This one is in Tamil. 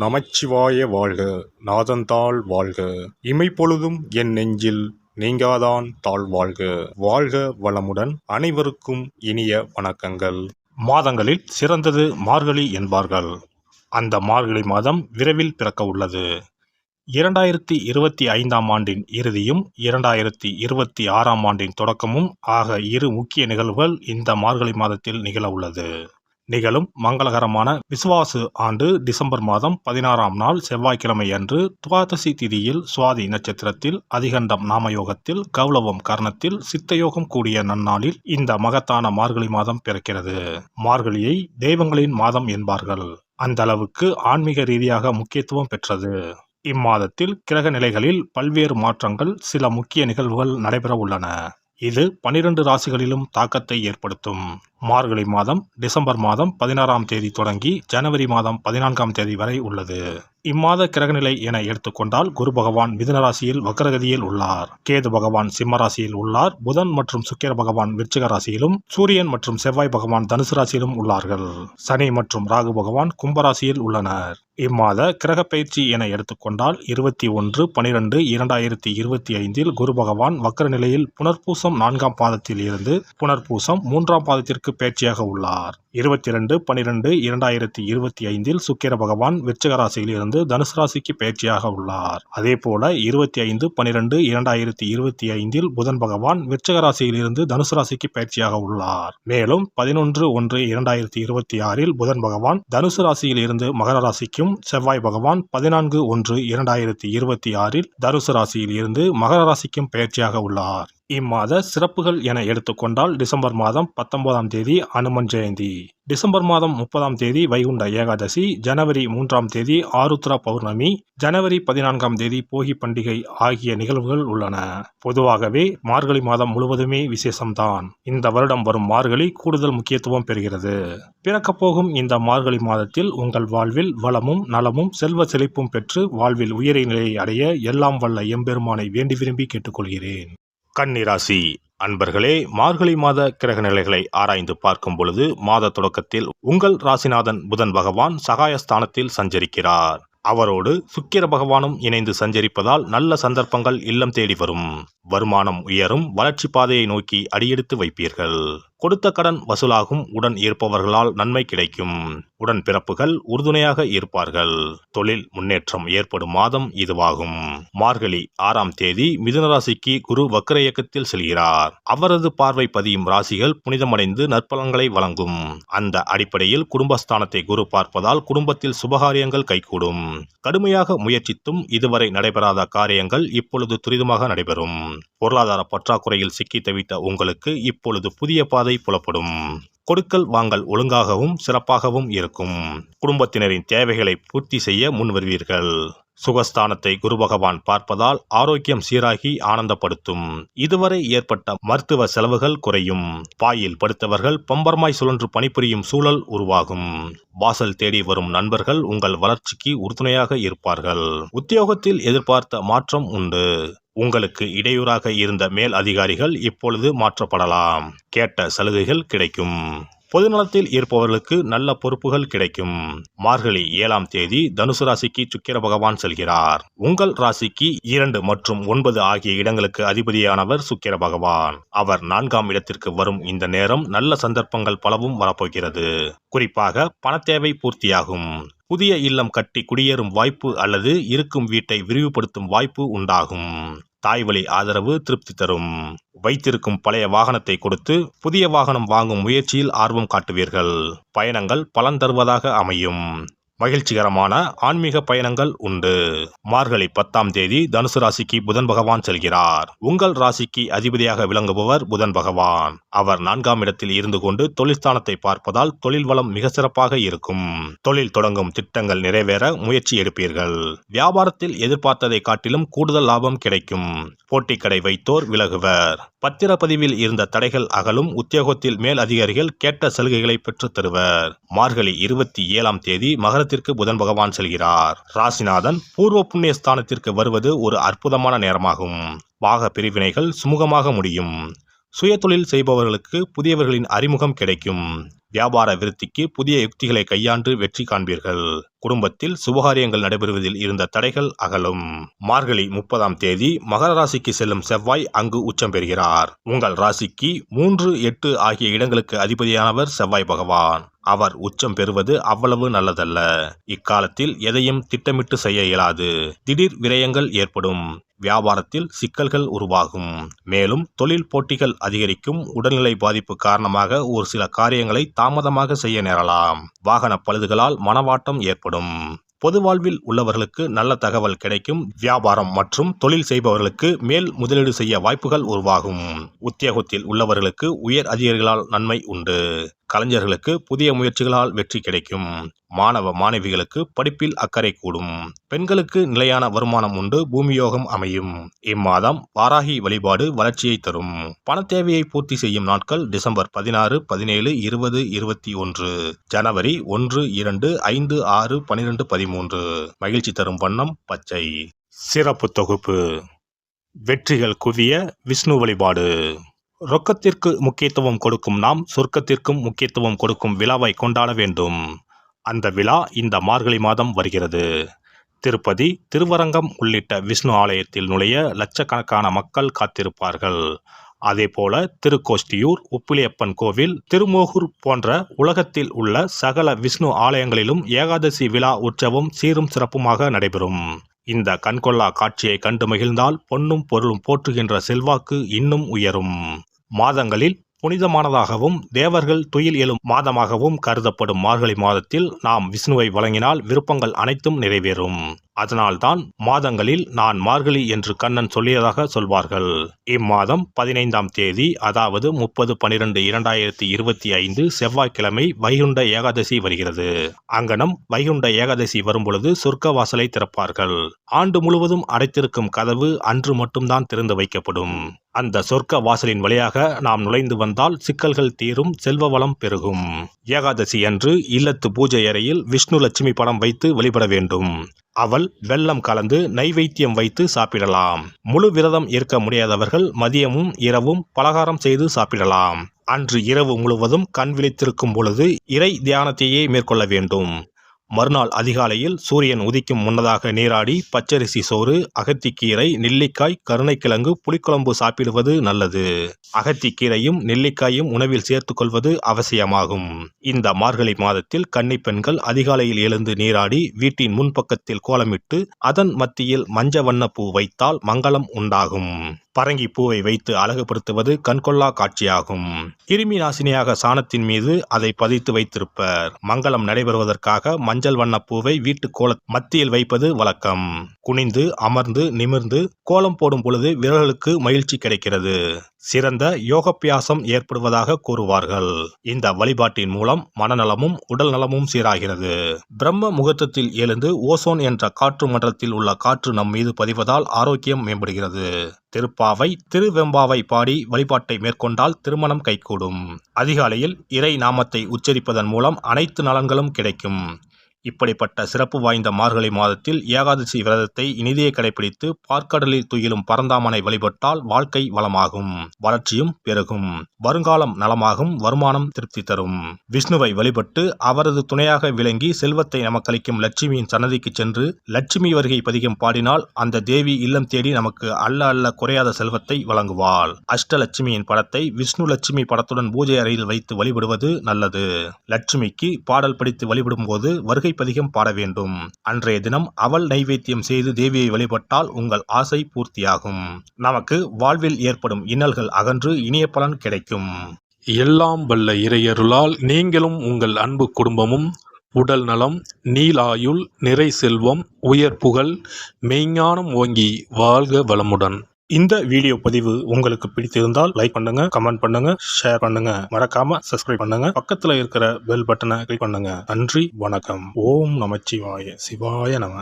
நமச்சிவாய வாழ்க. நாதந்தாள் வாழ்க. இமைப்பொழுதும் என் நெஞ்சில் நீங்காதான் தாழ் வாழ்க. வாழ்க வளமுடன். அனைவருக்கும் இனிய வணக்கங்கள். மாதங்களில் சிறந்தது மார்கழி என்பார்கள். அந்த மார்கழி மாதம் விரைவில் பிறக்க உள்ளது. 2025ஆம் ஆண்டின் இறுதியும் 2026ஆம் ஆண்டின் தொடக்கமும் ஆக இரு முக்கிய நிகழ்வுகள் இந்த மார்கழி மாதத்தில் நிகழ உள்ளது. நிகழும் மங்களகரமான விசுவாசு ஆண்டு டிசம்பர் மாதம் 16ஆம் நாள் செவ்வாய்க்கிழமை அன்று துவாதசி திதியில் சுவாதி நட்சத்திரத்தில் அதிகண்டம் நாமயோகத்தில் கௌளவம் கர்ணத்தில் சித்தயோகம் கூடிய நன்னாளில் இந்த மகத்தான மார்கழி மாதம் பிறக்கிறது. மார்கழியை தெய்வங்களின் மாதம் என்பார்கள். அந்த அளவுக்கு ஆன்மீக ரீதியாக முக்கியத்துவம் பெற்றது. இம்மாதத்தில் கிரக நிலைகளில் பல்வேறு மாற்றங்கள், சில முக்கிய நிகழ்வுகள் நடைபெற உள்ளன. இது 12 ராசிகளிலும் தாக்கத்தை ஏற்படுத்தும். மார்கழி மாதம் டிசம்பர் மாதம் 16ஆம் தேதி தொடங்கி ஜனவரி மாதம் 14ஆம் தேதி வரை உள்ளது. இம்மாத கிரகநிலை என எடுத்துக்கொண்டால் குரு பகவான் மிதுன ராசியில் வக்ரகதியில் உள்ளார். கேது பகவான் சிம்ம ராசியில் உள்ளார். புதன் மற்றும் சுக்கிர பகவான் விருச்சிக ராசியிலும், சூரியன் மற்றும் செவ்வாய் பகவான் தனுசு ராசியிலும் உள்ளார்கள். சனி மற்றும் ராகு பகவான் கும்பராசியில் உள்ளனர். இம்மாத கிரக பயிற்சி என எடுத்துக்கொண்டால் 21/12/2025 குரு பகவான் வக்ர நிலையில் புனர்பூசம் 4ஆம் பாதத்தில் இருந்து புனர்பூசம் 3ஆம் பாதத்திற்கு பயிற்சியாக உள்ளார். 22/12/2025 சுக்கிர பகவான் விருச்சிக ராசியில் இருந்து தனுசு ராசிக்கு பயிற்சியாக உள்ளார். அதேபோல 25/12/2025 புதன் பகவான் விருச்சிக ராசியில் இருந்து தனுசு ராசிக்கு பயிற்சியாக உள்ளார். மேலும் 11/1/2026 புதன் பகவான் தனுசு ராசியில் இருந்து மகர ராசிக்கும், செவ்வாய் பகவான் 14/1/2026 தனுசு ராசியில் இருந்து மகர ராசிக்கும் பயிற்சியாக உள்ளார். இம்மாத சிறப்புகள் என எடுத்துக்கொண்டால் டிசம்பர் மாதம் 19ஆம் தேதி அனுமன் ஜெயந்தி, டிசம்பர் மாதம் 30ஆம் தேதி வைகுண்ட ஏகாதசி, ஜனவரி 3ஆம் தேதி ஆருத்ரா பௌர்ணமி, ஜனவரி 14ஆம் தேதி போகி பண்டிகை ஆகிய நிகழ்வுகள் உள்ளன. பொதுவாகவே மார்கழி மாதம் முழுவதுமே விசேஷம்தான். இந்த வருடம் வரும் மார்கழி கூடுதல் முக்கியத்துவம் பெறுகிறது. பிறக்கப் போகும் இந்த மார்கழி மாதத்தில் உங்கள் வாழ்வில் வளமும் நலமும் செல்வ செழிப்பும் பெற்று வாழ்வில் உயரிய நிலையை அடைய எல்லாம் வல்ல எம்பெருமானை வேண்டி விரும்பி கேட்டுக்கொள்கிறேன். கன்னிராசி அன்பர்களே, மார்கழி மாத கிரக நிலைகளை ஆராய்ந்து பார்க்கும் பொழுது மாத தொடக்கத்தில் உங்கள் ராசிநாதன் புதன் பகவான் சகாயஸ்தானத்தில் சஞ்சரிக்கிறார். அவரோடு சுக்கிர பகவானும் இணைந்து சஞ்சரிப்பதால் நல்ல சந்தர்ப்பங்கள் இல்லம் தேடி வரும். வருமானம் உயரும். வளர்ச்சி பாதையை நோக்கி அடியெடுத்து வைப்பீர்கள். கொடுத்த கடன் வசூலாகும். உடன் இருப்பவர்களால் நன்மை கிடைக்கும். உடன் பிறப்புகள் உறுதுணையாக இருப்பார்கள். தொழில் முன்னேற்றம் ஏற்படும் மாதம் இதுவாகும். மார்கழி 6ஆம் தேதி மிதுன ராசிக்கு குரு வக்ர இயக்கத்தில் செல்கிறார். அவரது பார்வை பதியும் ராசிகள் புனிதமடைந்து நற்பலன்களை வழங்கும். அந்த அடிப்படையில் குடும்பஸ்தானத்தை குரு பார்ப்பதால் குடும்பத்தில் சுபகாரியங்கள் கைகூடும். கடுமையாக முயற்சித்தும் இதுவரை நடைபெறாத காரியங்கள் இப்பொழுது துரிதமாக நடைபெறும். பொருளாதார பற்றாக்குறையில் சிக்கி தவித்த உங்களுக்கு இப்பொழுது புதிய பாதை புலப்படும். கொடுக்கல் வாங்கல் ஒழுங்காகவும் சிறப்பாகவும் இருக்கும். குடும்பத்தினரின் தேவைகளை பூர்த்தி செய்ய முன் வருவீர்கள். சுகஸ்தானத்தை குரு பகவான் பார்ப்பதால் ஆரோக்கியம் சீராகி ஆனந்தப்படுத்தும். இதுவரை ஏற்பட்ட மருத்துவ செலவுகள் குறையும். பாயில் படுத்தவர்கள் பம்பரமாய் சுழன்று பணிபுரியும் சூழல் உருவாகும். வாசல் தேடி வரும் நண்பர்கள் உங்கள் வளர்ச்சிக்கு உறுதுணையாக இருப்பார்கள். உத்தியோகத்தில் எதிர்பார்த்த மாற்றம் உண்டு. உங்களுக்கு இடையூறாக இருந்த மேல் அதிகாரிகள் இப்பொழுது மாற்றப்படலாம். கேட்ட சலுகைகள் கிடைக்கும். பொதுநலத்தில் இருப்பவர்களுக்கு நல்ல பொறுப்புகள் கிடைக்கும். மார்கழி 7ஆம் தேதி தனுசு ராசிக்கு சுக்கிர பகவான் செல்கிறார். உங்கள் ராசிக்கு 2 மற்றும் 9 ஆகிய இடங்களுக்கு அதிபதியானவர் சுக்கிர பகவான். அவர் 4ஆம் இடத்திற்கு வரும் இந்த நேரம் நல்ல சந்தர்ப்பங்கள் பலவும் வரப்போகிறது. குறிப்பாக பணத்தேவை பூர்த்தியாகும். புதிய இல்லம் கட்டி குடியேறும் வாய்ப்பு அல்லது இருக்கும் வீட்டை விரிவுபடுத்தும் வாய்ப்பு உண்டாகும். தாய்வழி ஆதரவு திருப்தி தரும். வைத்திருக்கும் பழைய வாகனத்தை கொடுத்து புதிய வாகனம் வாங்கும் முயற்சியில் ஆர்வம் காட்டுவீர்கள். பயணங்கள் பலன் தருவதாக அமையும். மகிழ்ச்சிகரமான ஆன்மீக பயணங்கள் உண்டு. மார்கழி 10ஆம் தேதி தனுசு ராசிக்கு புதன் பகவான் செல்கிறார். உங்கள் ராசிக்கு அதிபதியாக விளங்குபவர் புதன் பகவான். அவர் 4ஆம் இடத்தில் இருந்து கொண்டு தொழில்ஸ்தானத்தை பார்ப்பதால் தொழில் வளம் மிக சிறப்பாக இருக்கும். தொழில் தொடங்கும் திட்டங்கள் நிறைவேற முயற்சி எடுப்பீர்கள். வியாபாரத்தில் எதிர்பார்த்ததை காட்டிலும் கூடுதல் லாபம் கிடைக்கும். போட்டி கடை வைத்தோர் விலகுவர். பத்திரப்பதிவில் இருந்த தடைகள் அகலும். உத்தியோகத்தில் மேல் அதிகாரிகள் கேட்ட சலுகைகளை பெற்றுத் தருவர். மார்கழி 27ஆம் தேதி மகரத்திற்கு புதன் பகவான் செல்கிறார். ராசிநாதன் பூர்வ புண்ணிய ஸ்தானத்திற்கு வருவது ஒரு அற்புதமான நேரமாகும். பாக பிரிவினைகள் சுமூகமாக முடியும். சுயதொழில் செய்பவர்களுக்கு புதியவர்களின் அறிமுகம் கிடைக்கும். வியாபார விருத்திக்கு புதிய யுக்திகளை கையாண்டு வெற்றி காண்பீர்கள். குடும்பத்தில் சுபகாரியங்கள் நடைபெறுவதில் இருந்த தடைகள் அகலும். மார்கழி 30ஆம் தேதி மகர ராசிக்கு செல்லும் செவ்வாய் அங்கு உச்சம் பெறுகிறார். உங்கள் ராசிக்கு 3, 8 ஆகிய இடங்களுக்கு அதிபதியானவர் செவ்வாய் பகவான். அவர் உச்சம் பெறுவது அவ்வளவு நல்லதல்ல. இக்காலத்தில் எதையும் திட்டமிட்டு செய்ய இயலாது. திடீர் விரயங்கள் ஏற்படும். வியாபாரத்தில் சிக்கல்கள் உருவாகும். மேலும் தொழில் போட்டிகள் அதிகரிக்கும். உடல்நிலை பாதிப்பு காரணமாக ஒரு சில காரியங்களை தாமதமாக செய்ய நேரலாம். வாகன பழுதுகளால் மனவாட்டம் ஏற்படும். பொது வாழ்வில் உள்ளவர்களுக்கு நல்ல தகவல் கிடைக்கும். வியாபாரம் மற்றும் தொழில் செய்பவர்களுக்கு மேல் முதலீடு செய்ய வாய்ப்புகள் உருவாகும். உத்தியோகத்தில் உள்ளவர்களுக்கு உயர் அதிகாரிகளால் நன்மை உண்டு. கலைஞர்களுக்கு புதிய முயற்சிகளால் வெற்றி கிடைக்கும். மாணவ மாணவிகளுக்கு படிப்பில் அக்கறை கூடும். பெண்களுக்கு நிலையான வருமானம் உண்டு. பூமியோகம் அமையும். இம்மாதம் வாராகி வழிபாடு வளர்ச்சியை தரும். பண தேவையை பூர்த்தி செய்யும் நாட்கள் டிசம்பர் 16, 17, 20, 21, ஜனவரி 1, 2, 5, 6, 12, 13. மகிழ்ச்சி தரும் வண்ணம் பச்சை. சிறப்பு தொகுப்பு. வெற்றிகள் குவிய விஷ்ணு வழிபாடு. ரொக்கத்திற்கு முக்கியத்துவம் கொடுக்கும் நாம் சொர்க்கத்திற்கும் முக்கியத்துவம் கொடுக்கும் விழாவை கொண்டாட வேண்டும். அந்த விழா இந்த மார்கழி மாதம் வருகிறது. திருப்பதி, திருவரங்கம் உள்ளிட்ட விஷ்ணு ஆலயத்தில் நுழைய லட்சக்கணக்கான மக்கள் காத்திருப்பார்கள். அதேபோல திருக்கோஷ்டியூர், உப்பிலியப்பன் கோவில், திருமோகூர் போன்ற உலகத்தில் உள்ள சகல விஷ்ணு ஆலயங்களிலும் ஏகாதசி விழா உற்சவம் சீரும் சிறப்புமாக நடைபெறும். இந்த கண்கொள்ளா காட்சியை கண்டு மகிழ்ந்தால் பொன்னும் பொருளும் போற்றுகின்ற செல்வாக்கு இன்னும் உயரும். மாதங்களில் புனிதமானதாகவும் தேவர்கள் துயில் எழும் மாதமாகவும் கருதப்படும் மார்கழி மாதத்தில் நாம் விஷ்ணுவை வழங்கினால் விருப்பங்கள் அனைத்தும் நிறைவேறும். அதனால்தான் மாதங்களில் நான் மார்கழி என்று கண்ணன் சொல்லியதாக சொல்வார்கள். இம்மாதம் 15ஆம் தேதி அதாவது 30/12/2025 செவ்வாய்க்கிழமை வைகுண்ட ஏகாதசி வருகிறது. அங்கனம் வைகுண்ட ஏகாதசி வரும்பொழுது சொர்க்க வாசலை திறப்பார்கள். ஆண்டு முழுவதும் அடைத்திருக்கும் கதவு அன்று மட்டும்தான் திறந்து வைக்கப்படும். அந்த சொர்க்க வாசலின் வழியாக நாம் நுழைந்து வந்தால் சிக்கல்கள் தீரும், செல்வ வளம் பெருகும். ஏகாதசி அன்று இல்லத்து பூஜை அறையில் விஷ்ணு லட்சுமி படம் வைத்து வழிபட வேண்டும். அவள் வெல்லம் கலந்து நைவேத்தியம் வைத்து சாப்பிடலாம். முழு விரதம் இருக்க முடியாதவர்கள் மதியமும் இரவும் பலகாரம் செய்து சாப்பிடலாம். அன்று இரவு முழுவதும் கண் விழித்திருக்கும் பொழுது இறை தியானத்தையே மேற்கொள்ள வேண்டும். மறுநாள் அதிகாலையில் சூரியன் உதிக்கும் முன்னதாக நீராடி பச்சரிசி சோறு, அகத்திக்கீரை, நெல்லிக்காய், கருணைக்கிழங்கு, புளிக்குழம்பு சாப்பிடுவது நல்லது. அகத்திக்கீரையும் நெல்லிக்காயும் உணவில் சேர்த்துக் கொள்வது அவசியமாகும். இந்த மார்கழி மாதத்தில் கன்னி பெண்கள் அதிகாலையில் எழுந்து நீராடி வீட்டின் முன்பக்கத்தில் கோலமிட்டு அதன் மத்தியில் மஞ்ச வண்ண பூ வைத்தால் மங்களம் உண்டாகும். பரங்கி பூவை வைத்து அழகுபடுத்துவது கண்கொள்ளா காட்சியாகும். கிருமி நாசினியாக சாணத்தின் மீது அதை பதித்து வைத்திருப்பர். மங்களம் நடைபெறுவதற்காக மஞ்சள் வண்ண பூவை வீட்டு கோல மத்தியில் வைப்பது வழக்கம். குனிந்து அமர்ந்து நிமிர்ந்து கோலம் போடும் பொழுது விரல்களுக்கு மகிழ்ச்சி கிடைக்கிறது. சிறந்த யோகாபியாசம் ஏற்படுவதாக கூறுவார்கள். இந்த வழிபாட்டின் மூலம் மனநலமும் உடல் நலமும் சீராகிறது. பிரம்ம முகூர்த்தத்தில் எழுந்து ஓசோன் என்ற காற்று மண்டலத்தில் உள்ள காற்று நம் மீது பதிவதால் ஆரோக்கியம் மேம்படுகிறது. திருப்பாவை, திருவெம்பாவை பாடி வழிபாட்டை மேற்கொண்டால் திருமணம் கைகூடும். அதிகாலையில் இறை நாமத்தை உச்சரிப்பதன் மூலம் அனைத்து நலன்களும் கிடைக்கும். இப்படிப்பட்ட சிறப்பு வாய்ந்த மார்கழி மாதத்தில் ஏகாதசி விரதத்தை இனிதே கடைபிடித்து பார்க்கடலில் துயிலும் பரந்தாமனை வழிபட்டால் வாழ்க்கை வளமாகும், வளர்ச்சியும் பெருகும், வருங்காலம் நலமாகும், வருமானம் திருப்தி தரும். விஷ்ணுவை வழிபட்டு அவரது துணையாக விளங்கி செல்வத்தை நமக்களிக்கும் லட்சுமியின் சன்னதிக்கு சென்று லட்சுமி வருகை பதிகம் பாடினால் அந்த தேவி இல்லம் தேடி நமக்கு அல்ல அல்ல குறையாத செல்வத்தை வழங்குவாள். அஷ்டலட்சுமியின் படத்தை விஷ்ணு லட்சுமி படத்துடன் பூஜை அறையில் வைத்து வழிபடுவது நல்லது. லட்சுமிக்கு பாடல் படித்து வழிபடும் போது வருகை பதிகம் பாட வேண்டும். அன்றைய தினம் அவள் நைவேத்தியம் செய்து தேவியை வழிபட்டால் உங்கள் ஆசை பூர்த்தியாகும். நமக்கு வாழ்வில் ஏற்படும் இன்னல்கள் அகன்று இனிய பலன் கிடைக்கும். எல்லாம் வல்ல இறையருளால் நீங்களும் உங்கள் அன்பு குடும்பமும் உடல் நலம், நீலாயுள், நிறை செல்வம், உயர் புகழ், மெய்ஞானம் ஓங்கி வாழ்க வளமுடன். இந்த வீடியோ பதிவு உங்களுக்கு பிடித்திருந்தால் லைக் பண்ணுங்க, கமெண்ட் பண்ணுங்க, ஷேர் பண்ணுங்க, மறக்காம சப்ஸ்கிரைப் பண்ணுங்க, பக்கத்துல இருக்கிற பெல் பட்டனை கிளிக் பண்ணுங்க. நன்றி, வணக்கம். ஓம் நமச்சிவாய. சிவாய நம.